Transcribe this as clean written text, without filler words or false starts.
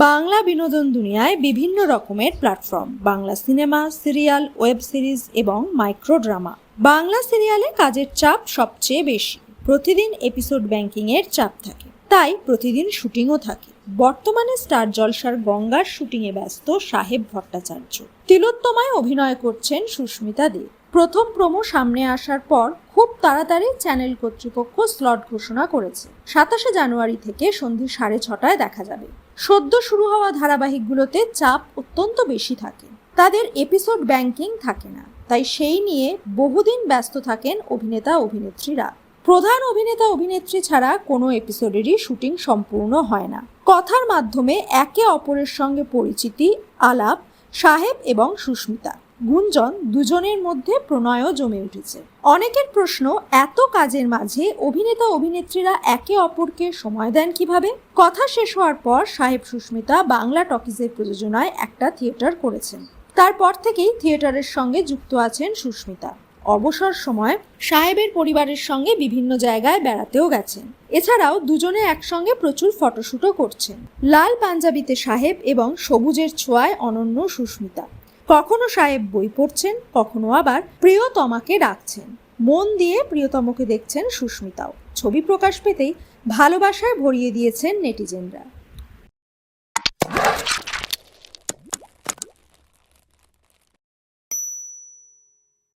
বাংলা বিনোদন দুনিয়ায় বিভিন্ন রকমের platform, Bangla cinema, serial, web series এবং মাইক্রো ড্রামা। বাংলা সিরিয়ালে কাজের চাপ সবচেয়ে বেশি। প্রতিদিন এপিসোড ব্যাংকিংয়ের চাপ থাকে, তাই প্রতিদিন শুটিংও থাকে। বর্তমানে স্টার জলসার গঙ্গার শুটিংয়ে ব্যস্ত সাহেব ভট্টাচার্য। তিলোত্তমায় অভিনয় করছেন সুস্মিতা দে। প্রথম প্রোমো সামনে আসার পর খুব তাড়াতাড়ি চ্যানেল কর্তৃপক্ষ স্লট ঘোষণা করেছে। 27 জানুয়ারি থেকে সন্ধ্যে 6:30টায় দেখা যাবে। সদ্য শুরু হওয়া ধারাবাহিকগুলোতে চাপ অত্যন্ত বেশি থাকে, তাদের এপিসোড ব্যাংকিং থাকে না, তাই সেই নিয়ে বহুদিন ব্যস্ত থাকেন অভিনেতা অভিনেত্রীরা। প্রধান অভিনেতা অভিনেত্রী ছাড়া কোনো এপিসোডেরই শুটিং সম্পূর্ণ হয় না। কথার মাধ্যমে একে অপরের সঙ্গে পরিচিতি, আলাপ সাহেব এবং সুস্মিতা। গুঞ্জন দুজনের মধ্যে প্রণয়ও জমে উঠেছে। অনেকের প্রশ্ন, এত কাজের মাঝে অভিনেতা অভিনেত্রীরা একে অপরকে সময় দেন কিভাবে? কথা শেষ হওয়ার পর সাহেব সুস্মিতা বাংলা টকিজের প্রযোজনায় একটা থিয়েটার করেছেন। তারপর থেকেই থিয়েটারের সঙ্গে যুক্ত আছেন সুস্মিতা। অবসর সময় সাহেবের পরিবারের সঙ্গে বিভিন্ন জায়গায় বেড়াতেও গেছেন। এছাড়াও দুজনে একসঙ্গে প্রচুর ফটোশুটও করছেন। লাল পাঞ্জাবিতে সাহেব এবং সবুজের ছোঁয়ায় অনন্য সুস্মিতা। কখনো সাহেব বই পড়ছেন, কখনো আবার প্রিয়তমাকে ডাকছেন। মন দিয়ে প্রিয়তমকে দেখছেন সুস্মিতাও। ছবি প্রকাশ পেতেই ভালোবাসায় ভরিয়ে দিয়েছেন নেটিজেনরা।